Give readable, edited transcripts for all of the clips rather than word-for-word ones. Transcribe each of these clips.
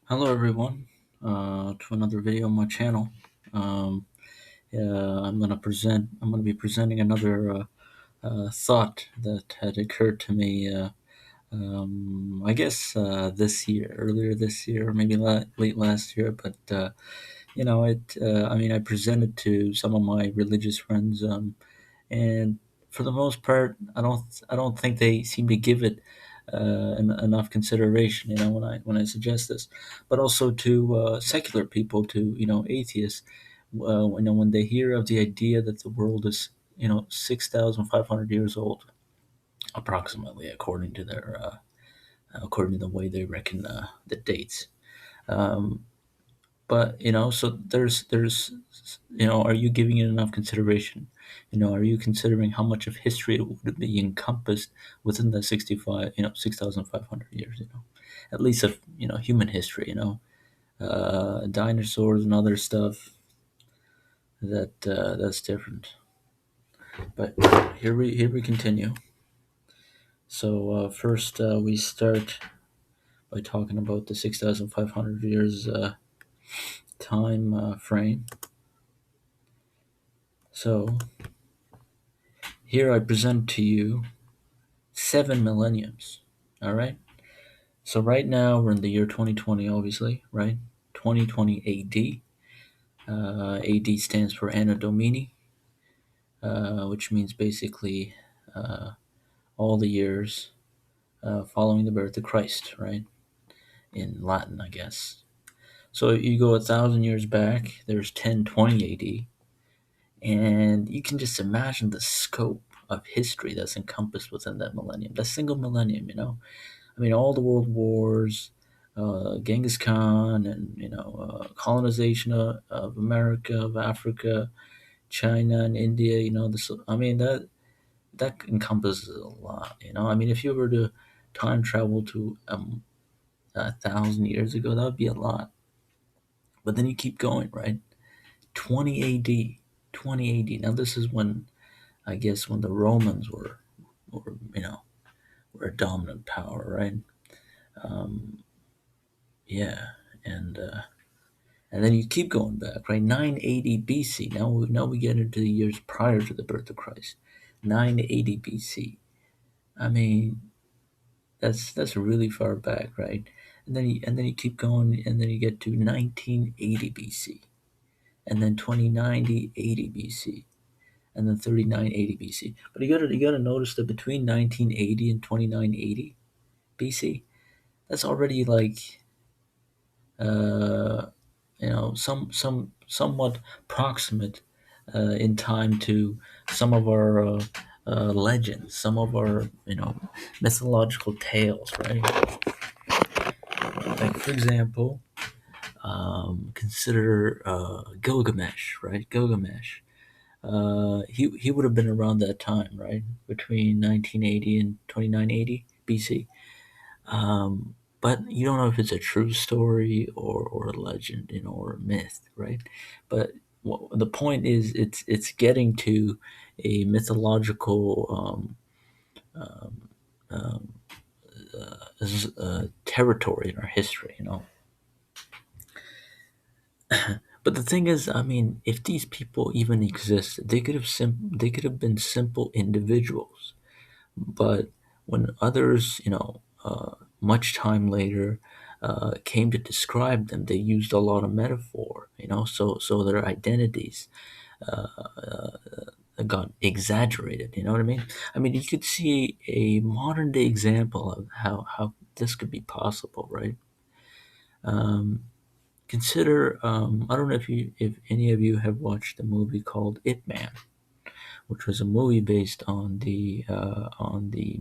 Hello everyone, to another video on my channel. Um, I'm gonna be presenting another thought that had occurred to me. I guess earlier this year, or maybe late last year. But I mean, I presented to some of my religious friends, and for the most part, I don't think they seem to give it enough consideration. When I suggest this, but also to secular people, to atheists, when they hear of the idea that the world is 6,500 years old, approximately, according to the way they reckon the dates. Um, but so there's are you giving it enough consideration? Are you considering how much of history would be encompassed within the 6,500 years? At least of human history. Dinosaurs and other stuff that's different. But here we continue. So first we start by talking about the 6,500 years time frame. So here I present to you seven millenniums. All right. So right now we're in the year 2020, obviously, right? 2020 AD. AD stands for Anno Domini, which means basically uh, all the years following the birth of Christ, right? In Latin, I guess. So you go 1,000 years back. There's 1020 AD, and you can just imagine the scope of history that's encompassed within that millennium, that single millennium. I mean, all the world wars, Genghis Khan, and colonization of America, of Africa, China, and India. I mean that encompasses a lot. I mean, if you were to time travel to 1,000 years ago, that would be a lot. But then you keep going, right? 20 AD, 20 AD. Now this is when I guess when the Romans were were a dominant power, right? Um, yeah, and uh, And then you keep going back, right? 980 BC. Now we get into the years prior to the birth of Christ. 980 BC. I mean, that's really far back, right? And then you keep going, and then you get to 1980 BC, and then 2090 80 BC, and then 3980 BC. But you gotta notice that between 1980 and 2980 BC, that's already like uh, somewhat proximate in time to some of our legends, some of our mythological tales, right? Like for example, consider Gilgamesh, right? Gilgamesh. He would have been around that time, right? Between 1980 and 2980 BC. But you don't know if it's a true story or a legend, or a myth, right? But the point is, it's getting to a mythological um, territory in our history. But the thing is, I mean, if these people even existed, they could have been simple individuals. But when others, much time later, came to describe them, they used a lot of metaphor, so their identities got exaggerated. You know what I mean? I mean, you could see a modern day example of how this could be possible, right? Um, Consider, I don't know if any of you have watched the movie called It Man, which was a movie based on the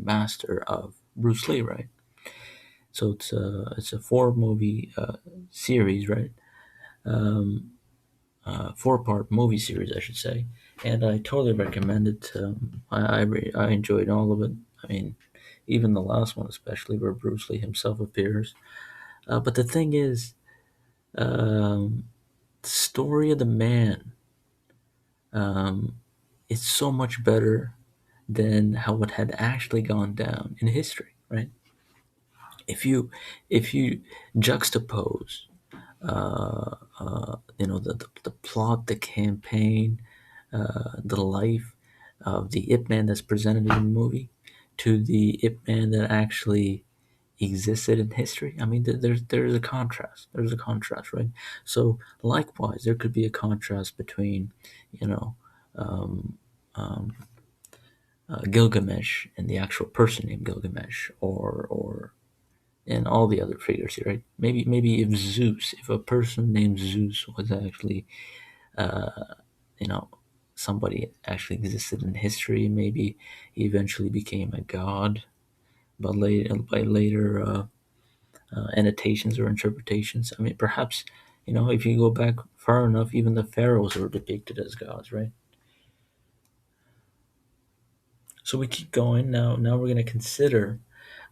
master of Bruce Lee, right? So it's a four movie series, right? Um, 4-part movie series, I should say, and I totally recommend it. I enjoyed all of it. I mean, even the last one, especially where Bruce Lee himself appears. But the thing is, the story of the man um, is so much better than how it had actually gone down in history, right? If you juxtapose the plot, the campaign, the life of the Ip Man that's presented in the movie to the Ip Man that actually existed in history. I mean, there's a contrast. There's a contrast, right? So likewise, there could be a contrast between, you know, um, um, Gilgamesh and the actual person named Gilgamesh, or and all the other figures here, right? Maybe if a person named Zeus was actually, you know, somebody actually existed in history, maybe he eventually became a god, but later annotations or interpretations. I mean, perhaps, if you go back far enough, even the pharaohs were depicted as gods, right? So we keep going. Now we're going to consider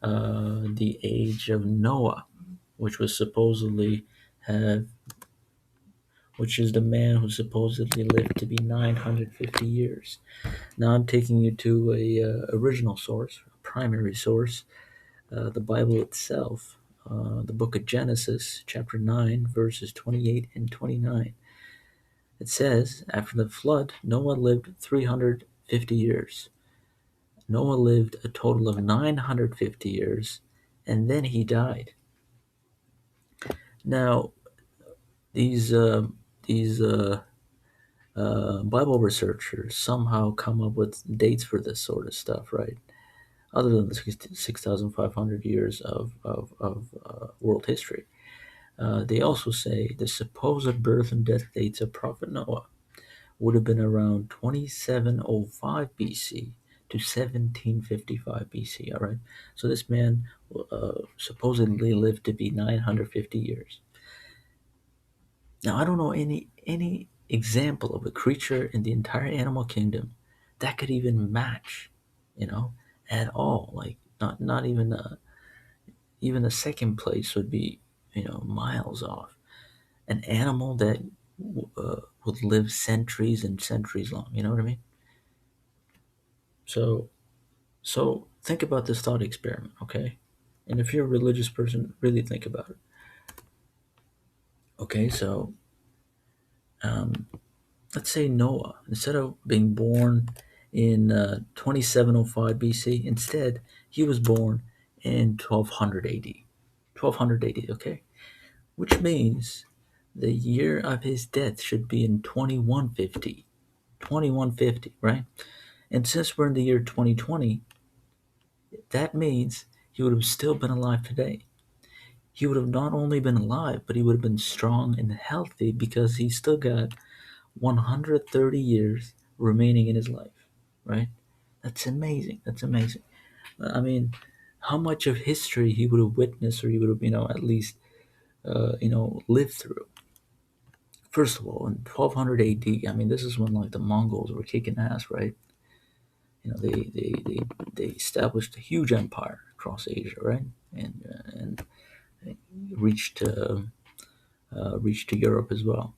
the age of Noah, which was supposedly have, which is the man who supposedly lived to be 950 years. Now I'm taking you to a original source, a primary source, the Bible itself, the book of Genesis, chapter 9, verses 28 and 29. It says, after the flood, Noah lived 350 years. Noah lived a total of 950 years, and then he died. Now, these Bible researchers somehow come up with dates for this sort of stuff, right? Other than the 6,500 years of world history. They also say the supposed birth and death dates of Prophet Noah would have been around 2705 BC to 1755 BC. All right, so this man supposedly lived to be 950 years. Now I don't know any example of a creature in the entire animal kingdom that could even match, you know, at all. Like not even even a second place would be, miles off. An animal that would live centuries and centuries long. You know what I mean? So So think about this thought experiment, okay? And if you're a religious person, really think about it. Okay, so um, let's say Noah, instead of being born in 2705 BC, instead he was born in 1200 AD. 1200 AD, okay? Which means the year of his death should be in 2150. 2150, right? And since we're in the year 2020, that means he would have still been alive today. He would have not only been alive, but he would have been strong and healthy because he still got 130 years remaining in his life, right? That's amazing. That's amazing. I mean, how much of history he would have witnessed, or he would have, at least, lived through. First of all, in 1200 AD, I mean, this is when like the Mongols were kicking ass, right? They established a huge empire across Asia, right? And reached reached to Europe as well.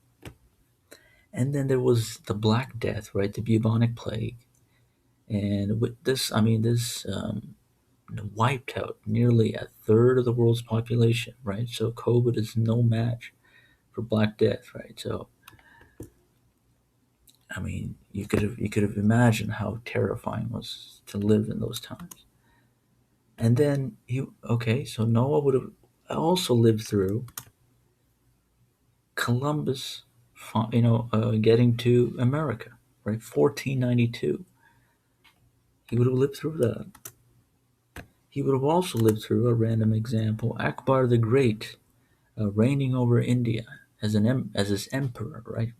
And then there was the Black Death, right? The bubonic plague. And with this, I mean, this wiped out nearly a third of the world's population, right? So COVID is no match for Black Death, right? So, I mean, you could have imagined how terrifying it was to live in those times. And then okay, so Noah would have also lived through Columbus, getting to America, right? 1492. He would have lived through that. He would have also lived through, a random example, Akbar the Great, reigning over India as his emperor, right?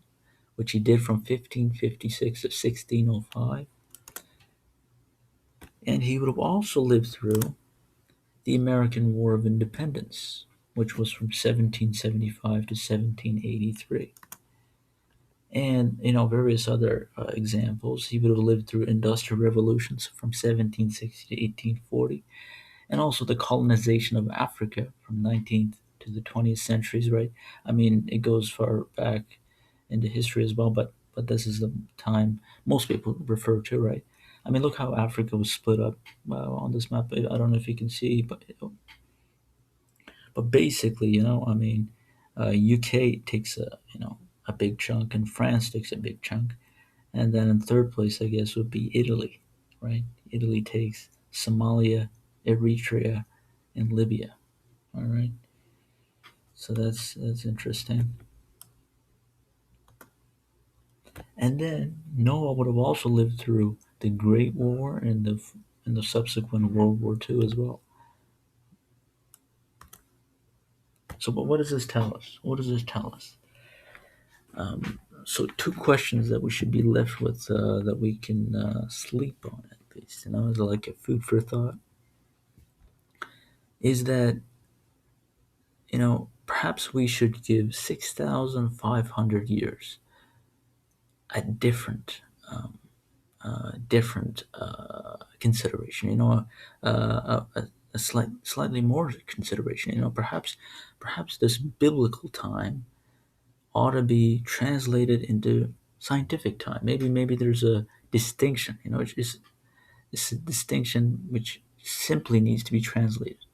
Which he did from 1556 to 1605. And he would have also lived through the American War of Independence, which was from 1775 to 1783. And various other examples. He would have lived through industrial revolutions from 1760 to 1840, and also the colonization of Africa from 19th to the 20th centuries, right? I mean, it goes far back into history as well, but this is the time most people refer to, right? I mean, look how Africa was split up on this map. I don't know if you can see, but But basically, I mean, UK takes a big chunk, and France takes a big chunk, and then in third place, I guess, would be Italy, right? Italy takes Somalia, Eritrea, and Libya. All right, so that's interesting. And then Noah would have also lived through the Great War and the subsequent World War II as well. So, but what does this tell us? What does this tell us? So, two questions that we should be left with that we can sleep on at least, as like a food for thought, is that perhaps we should give 6,500 years a different consideration. A slightly more consideration. Perhaps this biblical time ought to be translated into scientific time. Maybe there's a distinction. It's a distinction which simply needs to be translated.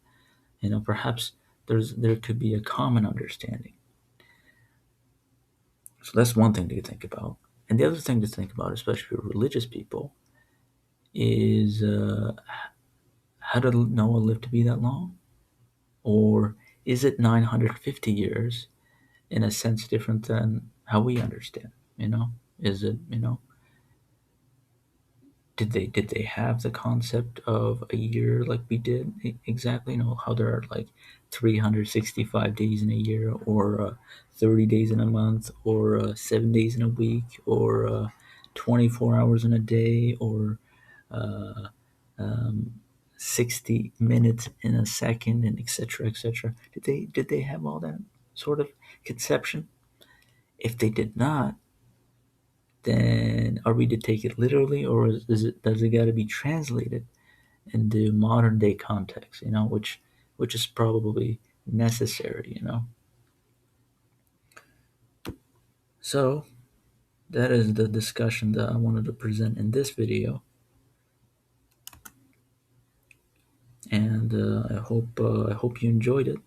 Perhaps there could be a common understanding. So that's one thing to think about. And the other thing to think about, especially for religious people, is how did Noah live to be that long? Or is it 950 years in a sense different than how we understand? Is it, did they have the concept of a year like we did exactly? How there are like 365 days in a year, or 30 days in a month, or 7 days in a week, or 24 hours in a day, or uh, um, 60 minutes in a second, and etc., etc. Did they have all that sort of conception? If they did not, then are we to take it literally, or does it got to be translated into modern day context? Which is probably necessary. So that is the discussion that I wanted to present in this video, and I hope you enjoyed it.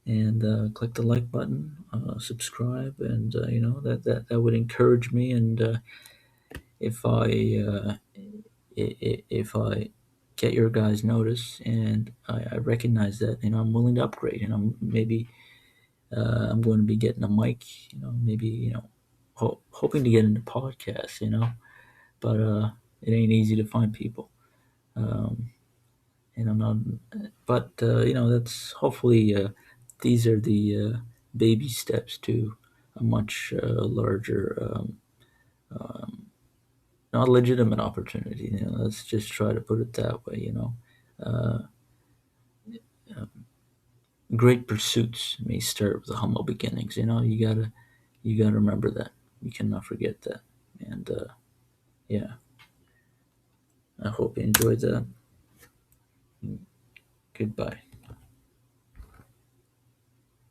And click the like button, subscribe, and that would encourage me. And if I get your guys' notice, and I recognize that, I'm willing to upgrade. Maybe I'm going to be getting a mic. Maybe hoping to get into podcasts. But it ain't easy to find people. Um, and I'm not. But that's hopefully these are the baby steps to a much larger, not legitimate opportunity. Let's just try to put it that way. Uh, Great pursuits may start with humble beginnings. You gotta remember that. You cannot forget that. And yeah, I hope you enjoyed that. Goodbye.